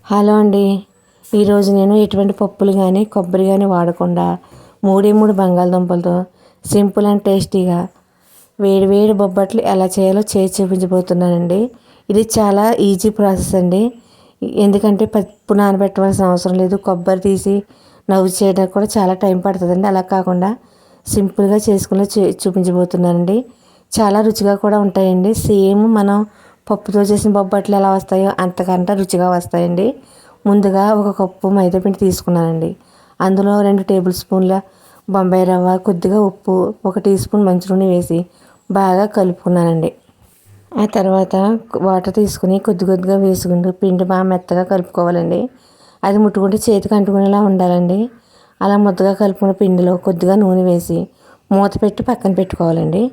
Hello అండి. ఈరోజు నేను ఎటువంటి పప్పులు కానీ కొబ్బరి కానీ వాడకుండా మూడు బంగాళదుంపలతో సింపుల్ అండ్ టేస్టీగా వేడి వేడి బొబ్బట్లు ఎలా చేయాలో చేసి చూపించబోతున్నానండి. ఇది చాలా ఈజీ ప్రాసెస్ అండి. ఎందుకంటే పప్పు నానబెట్టవలసిన అవసరం లేదు. కొబ్బరి తీసి నవ్వు చేయడానికి కూడా చాలా టైం పడుతుందండి. అలా కాకుండా సింపుల్గా చేసుకుని చూపించబోతున్నానండి. చాలా రుచిగా కూడా ఉంటాయండి. సేమ్ మనం పప్పుతో చేసిన బొబ్బట్లు ఎలా వస్తాయో అంతకంటే రుచిగా వస్తాయండి. ముందుగా ఒక కప్పు మైదాపిండి తీసుకున్నానండి. అందులో 2 టేబుల్ స్పూన్ల బొంబాయి రవ్వ, కొద్దిగా ఉప్పు, 1 టీ స్పూన్ మంచి నూనె వేసి బాగా కలుపుకున్నానండి. ఆ తర్వాత వాటర్ తీసుకుని కొద్దిగా వేసుకుంటూ పిండి బాగా మెత్తగా కలుపుకోవాలండి. అది ముట్టుకుంటే చేతికి అంటుకునేలా ఉండాలండి. అలా ముద్దగా కలుపుకున్న పిండిలో కొద్దిగా నూనె వేసి మూత పెట్టి పక్కన పెట్టుకోవాలండి.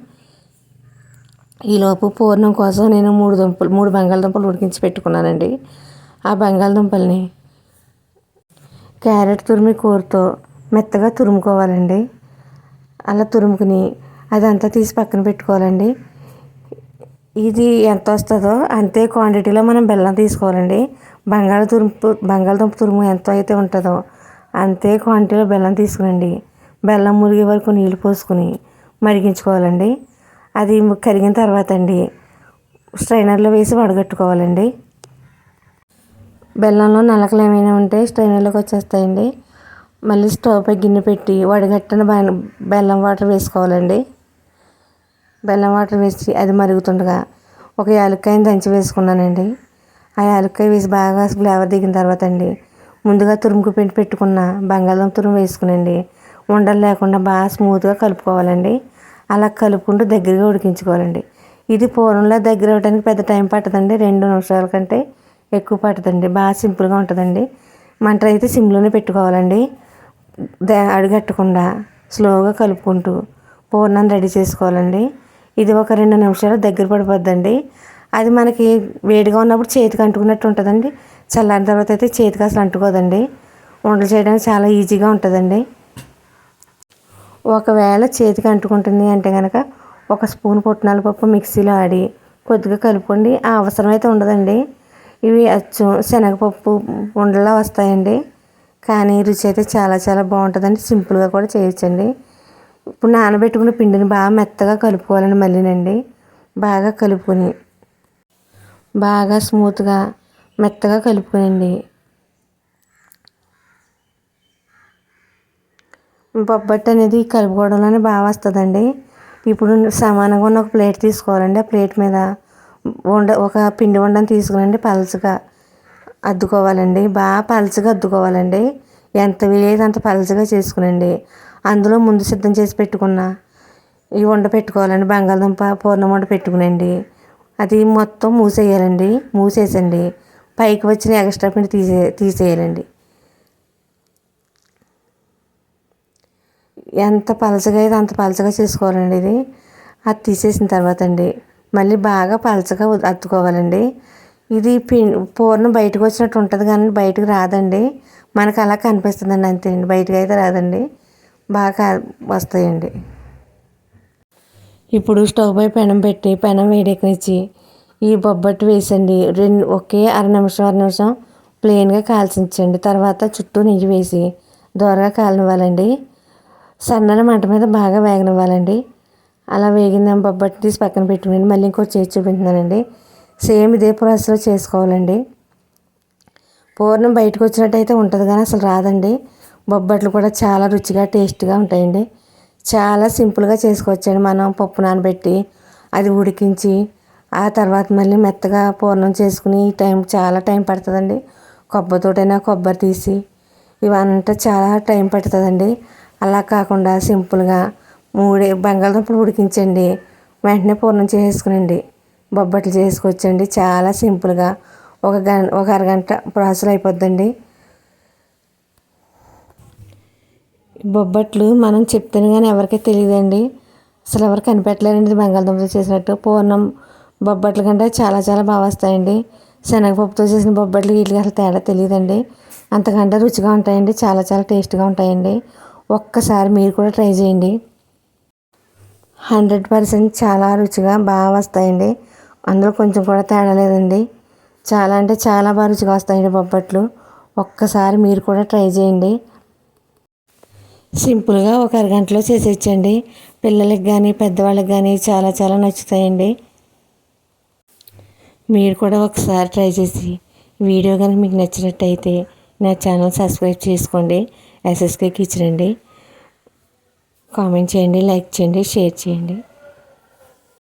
ఈలోపు పూర్ణం కోసం నేను 3 బంగాళదుంపలు ఉడికించి పెట్టుకున్నానండి. ఆ బంగాళదుంపల్ని క్యారెట్ తురిమి కూరతో మెత్తగా తురుముకోవాలండి. అలా తురుముకుని అదంతా తీసి పక్కన పెట్టుకోవాలండి. ఇది ఎంత వస్తుందో అంతే క్వాంటిటీలో మనం బెల్లం తీసుకోవాలండి. బంగాళదుంప తురుము ఎంత అయితే ఉంటుందో అంతే క్వాంటిటీలో బెల్లం తీసుకునండి. బెల్లం మురిగే వరకు నీళ్ళు పోసుకుని మరిగించుకోవాలండి. అది కరిగిన తర్వాత అండి స్ట్రైనర్లో వేసి వడగట్టుకోవాలండి. బెల్లంలో నలకలు ఏమైనా ఉంటే స్ట్రైనర్లోకి వచ్చేస్తాయండి. మళ్ళీ స్టవ్ పై గిన్నె పెట్టి వడగట్టిన బెల్లం వాటర్ వేసుకోవాలండి. బెల్లం వాటర్ వేసి అది మరుగుతుండగా ఒక యాలక్కాయని దంచి వేసుకున్నానండి. ఆ యాలక్కాయ వేసి బాగా ఫ్లేవర్ దిగిన తర్వాత అండి ముందుగా తురుముకు పెట్టుకున్న బంగాళదుంప తురుము వేసుకునండి ఉండలు లేకుండా బాగా స్మూత్గా కలుపుకోవాలండి. అలా కలుపుకుంటూ దగ్గరగా ఉడికించుకోవాలండి. ఇది పూర్ణంలో దగ్గర అవ్వడానికి పెద్ద టైం పట్టదండి. 2 నిమిషాల కంటే ఎక్కువ పట్టదండి. బాగా సింపుల్గా ఉంటుందండి. మంట అయితే సిమ్లోనే పెట్టుకోవాలండి. అడుగట్టకుండా స్లోగా కలుపుకుంటూ పూర్ణాన్ని రెడీ చేసుకోవాలండి. ఇది ఒక 2 నిమిషాలు దగ్గర పడిపోద్దండి. అది మనకి వేడిగా ఉన్నప్పుడు చేతికి అంటుకున్నట్టు ఉంటుందండి. చల్లారిన తర్వాత అయితే చేతికి అసలు అంటుకోదండి. వంటలు చేయడానికి చాలా ఈజీగా ఉంటుందండి. ఒకవేళ చేతికి అంటుకుంటుంది అంటే కనుక 1 స్పూన్ పుట్నాల పప్పు మిక్సీలో ఆడి కొద్దిగా కలుపుకోండి. ఆ అవసరం అయితే ఉండదండి. ఇవి అచ్చు శనగపప్పు ఉండలా వస్తాయండి. కానీ రుచి అయితే చాలా చాలా బాగుంటుందండి. సింపుల్గా కూడా చేయొచ్చండి. ఇప్పుడు నానబెట్టుకున్న పిండిని బాగా మెత్తగా కలుపుకోవాలండి. మళ్ళీనండి బాగా కలుపుకొని బాగా స్మూత్గా మెత్తగా కలుపుకోనండి. బొబ్బట్టు అనేది కలుపుకోవడంలోనే బాగా వస్తుందండి. ఇప్పుడు సమానంగా ఉన్న ఒక ప్లేట్ తీసుకోవాలండి. ఆ ప్లేట్ మీద ఒక పిండి ఉండని తీసుకునండి పలచగా అద్దుకోవాలండి. బాగా పలచగా అద్దుకోవాలండి. ఎంత వీలైతే అంత పలచగా చేసుకునండి. అందులో ముందు సిద్ధం చేసి పెట్టుకున్న ఈ ఉండ పెట్టుకోవాలండి. బంగాళదుంప పూర్ణం ఉండ పెట్టుకునండి. అది మొత్తం మూసేయాలండి. మూసేసండి పైకి వచ్చిన ఎక్స్ట్రా పిండి తీసేయాలండి. ఎంత పలచగా అయితే అంత పలచగా చేసుకోవాలండి. అది తీసేసిన తర్వాత అండి మళ్ళీ బాగా పలచగా అద్దుకోవాలండి. ఇది పూర్ణం బయటకు వచ్చినట్టు ఉంటుంది కానీ బయటకు రాదండి. మనకు అలా కనిపిస్తుందండి అంతే అండి. బయటకు అయితే రాదండి. బాగా వస్తాయండి. ఇప్పుడు స్టవ్ పై పెనం పెట్టి పెనం వేడెక్కనిచ్చి ఈ బొబ్బట్టు వేసండి. ఒకే అర నిమిషం ప్లెయిన్గా కాల్చించండి. తర్వాత చుట్టూ నెయ్యి వేసి దోరగా కాలనివ్వాలండి. సన్నని మంట మీద బాగా వేగనివ్వాలండి. అలా వేగిన బొబ్బట్టు తీసి పక్కన పెట్టుకుని మళ్ళీ ఇంకోటి చేసి చూపించున్నానండి. సేమ్ ఇదే ప్రాసెస్లో చేసుకోవాలండి. పూర్ణం బయటకు వచ్చినట్టయితే ఉంటుంది కానీ అసలు రాదండి. బొబ్బట్లు కూడా చాలా రుచిగా టేస్ట్గా ఉంటాయండి. చాలా సింపుల్గా చేసుకోవచ్చండి. మనం పప్పు నానబెట్టి అది ఉడికించి ఆ తర్వాత మళ్ళీ మెత్తగా పూర్ణం చేసుకుని చాలా టైం పడుతుందండి. కొబ్బరితోటైనా కొబ్బరి తీసి ఇవంతా చాలా టైం పడుతుందండి. అలా కాకుండా సింపుల్గా బంగాళదుంపలు ఉడికించండి. వెంటనే పూర్ణం చేసుకునండి బొబ్బట్లు చేసుకోవచ్చండి. చాలా సింపుల్గా ఒక అరగంట ప్రాసెస్ అయిపోద్దండి. బొబ్బట్లు మనం చెప్తాను కానీ ఎవరికీ తెలియదండి. అసలు ఎవరు కనిపెట్టలేరండి బంగాళదుంపతో చేసినట్టు. పూర్ణం బొబ్బట్ల కంటే చాలా చాలా బాగా వస్తాయండి. శనగపప్పుతో చేసిన బొబ్బట్లు వీటికి అసలు తేడా తెలియదండి. అంతకంటే రుచిగా ఉంటాయండి. చాలా చాలా టేస్ట్గా ఉంటాయండి. ఒక్కసారి మీరు కూడా ట్రై చేయండి. 100% చాలా రుచిగా బాగా వస్తాయండి. అందులో కొంచెం కూడా తేడా లేదండి. చాలా అంటే చాలా బాగా రుచిగా వస్తాయండి బొబ్బట్లు. ఒక్కసారి మీరు కూడా ట్రై చేయండి. సింపుల్గా ఒక అరగంటలో చేసేయచ్చండి. పిల్లలకి కానీ పెద్దవాళ్ళకి కానీ చాలా చాలా నచ్చుతాయండి. మీరు కూడా ఒకసారి ట్రై చేసి వీడియో కనుక మీకు నచ్చినట్టయితే నా ఛానల్ సబ్స్క్రైబ్ చేసుకోండి. ఎస్ఎస్కే కిచెన్ అండి. కామెంట్ చేయండి, లైక్ చేయండి, షేర్ చేయండి.